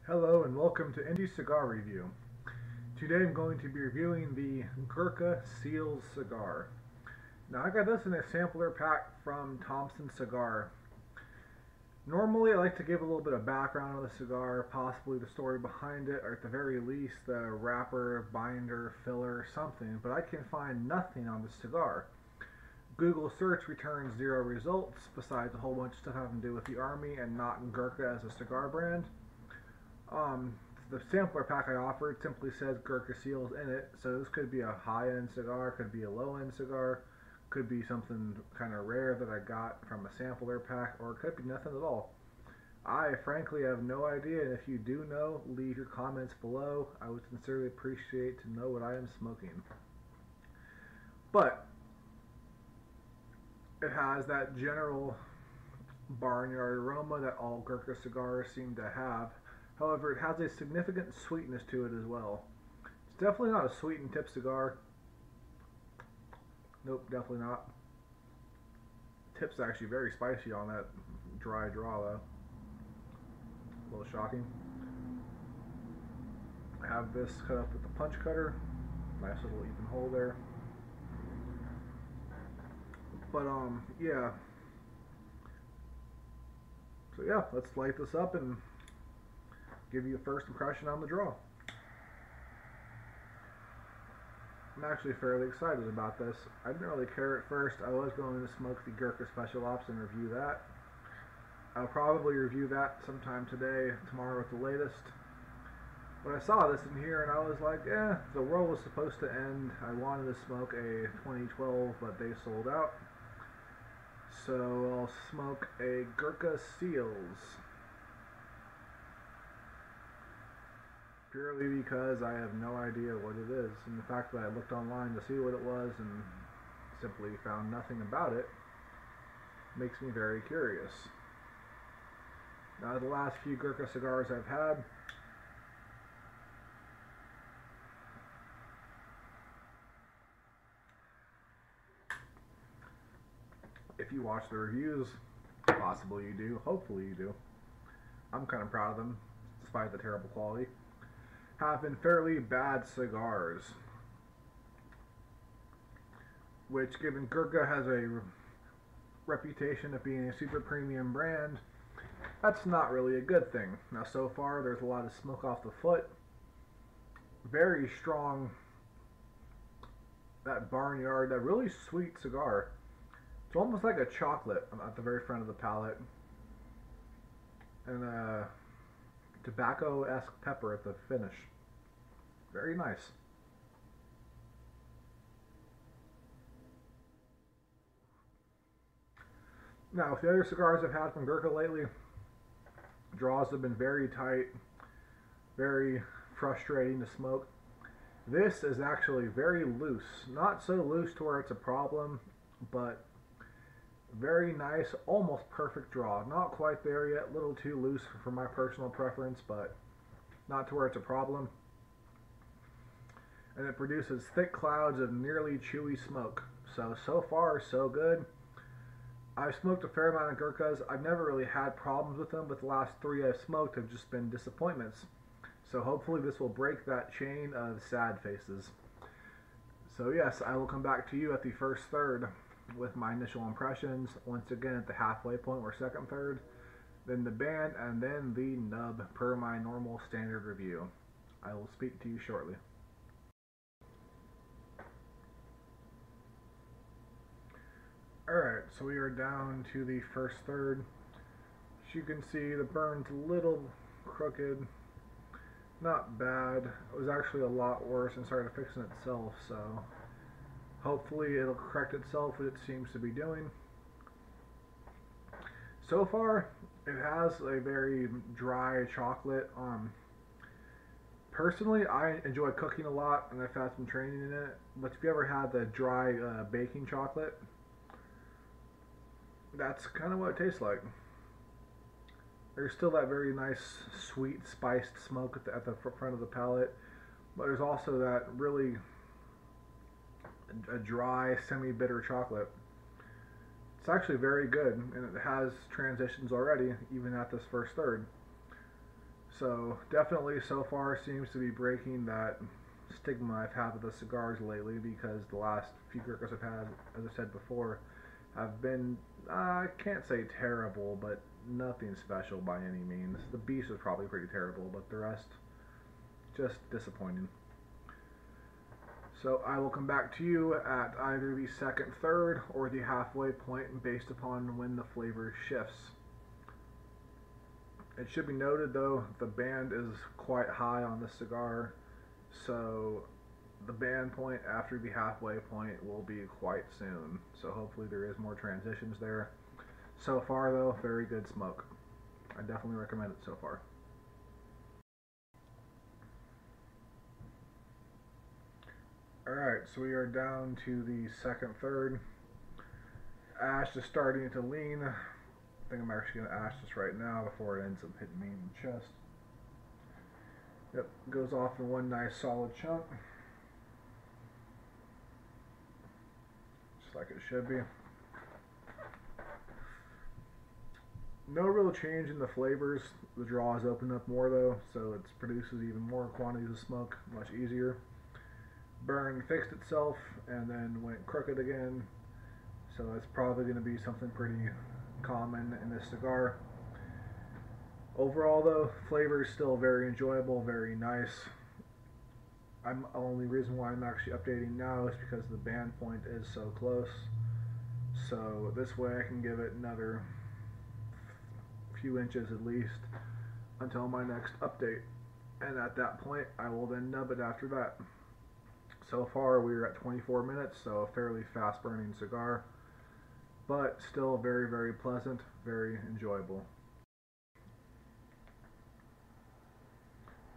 Hello and welcome to Indie Cigar Review. Today I'm going to be reviewing the Gurkha S.E.A.L.S cigar. Now I got this in a sampler pack from Thompson Cigar. Normally I like to give a little bit of background on the cigar, possibly the story behind it, or at the very least the wrapper, binder, filler, something, but I can find nothing on the cigar. Google search returns 0 results, besides a whole bunch of stuff having to do with the Army and not Gurkha as a cigar brand. The sampler pack I offered simply says Gurkha S.E.A.L.S in it, so this could be a high-end cigar, could be a low-end cigar, could be something kind of rare that I got from a sampler pack, or it could be nothing at all. I frankly have no idea, and if you do know, leave your comments below. I would sincerely appreciate to know what I am smoking. But it has that general barnyard aroma that all Gurkha cigars seem to have. However, it has a significant sweetness to it as well. It's definitely not a sweet and tip cigar. Nope, definitely not. Tip's actually very spicy on that dry draw though. A little shocking. I have this cut up with the punch cutter. Nice little even hole there. But yeah. So yeah, let's light this up and give you a first impression on the draw. I'm actually fairly excited about this. I didn't really care at first. I was going to smoke the Gurkha Special Ops and review that. I'll probably review that sometime today, tomorrow at the latest. But I saw this in here and I was like, the world was supposed to end. I wanted to smoke a 2012, but they sold out. So I'll smoke a Gurkha S.E.A.L.S. Purely because I have no idea what it is, and the fact that I looked online to see what it was and simply found nothing about it makes me very curious. Now, the last few Gurkha cigars I've had, if you watch the reviews, possibly you do, hopefully you do, I'm kind of proud of them, despite the terrible quality, have been fairly bad cigars. Which, given Gurkha has a reputation of being a super premium brand, that's not really a good thing. Now, so far, there's a lot of smoke off the foot. Very strong, that barnyard, that really sweet cigar. It's almost like a chocolate at the very front of the palate. And a tobacco-esque pepper at the finish. Very nice. Now, with the other cigars I've had from Gurkha lately, draws have been very tight, very frustrating to smoke. This is actually very loose. Not so loose to where it's a problem, but very nice, almost perfect draw. Not quite there yet, a little too loose for my personal preference, but not to where it's a problem. And it produces thick clouds of nearly chewy smoke. So far, so good. I've smoked a fair amount of Gurkhas. I've never really had problems with them, but the last 3 I've smoked have just been disappointments. So hopefully this will break that chain of sad faces. So yes, I will come back to you at the first third with my initial impressions, once again at the halfway point or second third, then the band, and then the nub per my normal standard review. I will speak to you shortly. Alright, so we are down to the first third. As you can see, the burn's a little crooked. Not bad. It was actually a lot worse and started fixing itself, so hopefully it'll correct itself, what it seems to be doing. So far, it has a very dry chocolate. Personally, I enjoy cooking a lot, and I've had some training in it. But if you ever had the dry baking chocolate, that's kind of what it tastes like. There's still that very nice, sweet, spiced smoke at the front of the palate, but there's also that really a dry, semi-bitter chocolate. It's actually very good, and it has transitions already, even at this first third. So definitely so far seems to be breaking that stigma I've had with the cigars lately, because the last few Gurkhas I've had, as I said before, have been, I can't say terrible, but nothing special by any means. The Beast was probably pretty terrible, but the rest, just disappointing. So I will come back to you at either the second, third, or the halfway point based upon when the flavor shifts. It should be noted though, the band is quite high on the cigar, so the band point after the halfway point will be quite soon. So hopefully there is more transitions there. So far though, very good smoke. I definitely recommend it so far. Alright, so we are down to the second, third. Ash is starting to lean. I think I'm actually going to ash this right now before it ends up hitting me in the chest. Yep, goes off in one nice solid chunk. Just like it should be. No real change in the flavors. The draw has opened up more though, so it produces even more quantities of smoke, much easier. Burn fixed itself and then went crooked again, so it's probably going to be something pretty common in this cigar. Overall though, flavor is still very enjoyable, very nice. The only reason why I'm actually updating now is because the band point is so close, so this way I can give it another few inches at least until my next update, and at that point I will then nub it after that. So far we are at 24 minutes, so a fairly fast burning cigar, but still very, very pleasant, very enjoyable.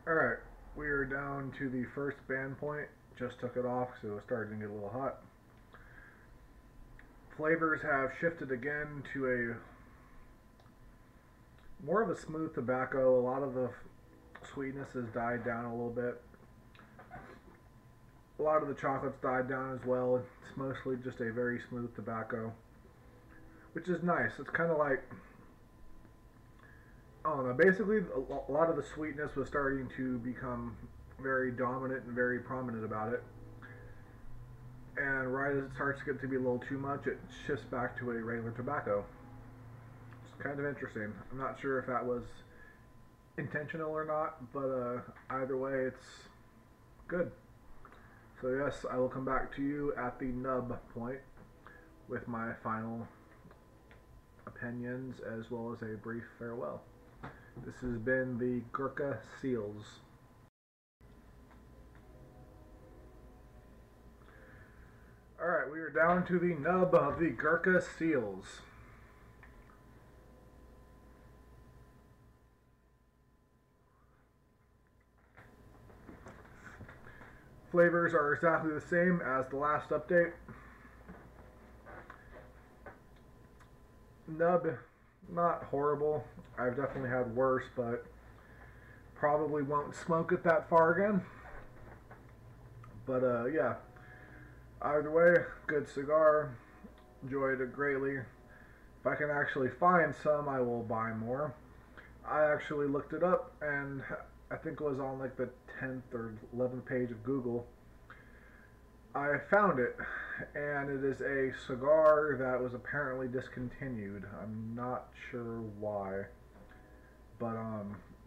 Alright, we are down to the first band point. Just took it off so it was starting to get a little hot. Flavors have shifted again to a more of a smooth tobacco. A lot of the sweetness has died down a little bit. A lot of the chocolate's died down as well. It's mostly just a very smooth tobacco, which is nice. It's kind of like, I don't know, basically a lot of the sweetness was starting to become very dominant and very prominent about it. And right as it starts to get to be a little too much, it shifts back to a regular tobacco. It's kind of interesting. I'm not sure if that was intentional or not, but either way, it's good. So yes, I will come back to you at the nub point with my final opinions as well as a brief farewell. This has been the Gurkha S.E.A.L.S. Alright, we are down to the nub of the Gurkha S.E.A.L.S. Flavors are exactly the same as the last update. Nub, not horrible. I've definitely had worse, but probably won't smoke it that far again. But yeah, either way, good cigar. Enjoyed it greatly. If I can actually find some, I will buy more. I actually looked it up, and I think it was on like the 10th or 11th page of Google. I found it, and it is a cigar that was apparently discontinued. I'm not sure why, but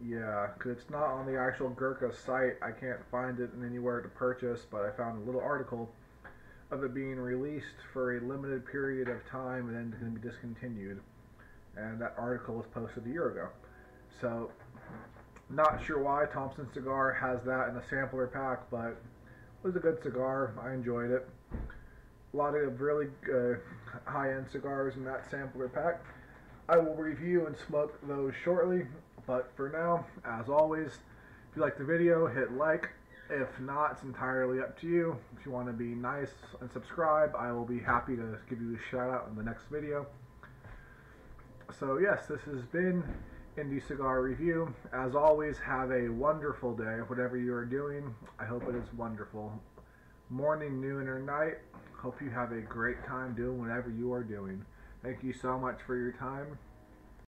yeah, because it's not on the actual Gurkha site. I can't find it anywhere to purchase, but I found a little article of it being released for a limited period of time and then going to be discontinued, and that article was posted a year ago. So not sure why Thompson Cigar has that in a sampler pack, but it was a good cigar. I enjoyed it. A lot of really high-end cigars in that sampler pack. I will review and smoke those shortly, but for now, as always, if you like the video, hit like. If not, it's entirely up to you. If you want to be nice and subscribe, I will be happy to give you a shout out in the next video. So yes, this has been Indie Cigar Review. As always, have a wonderful day. Whatever you are doing, I hope it is wonderful. Morning, noon, or night, hope you have a great time doing whatever you are doing. Thank you so much for your time.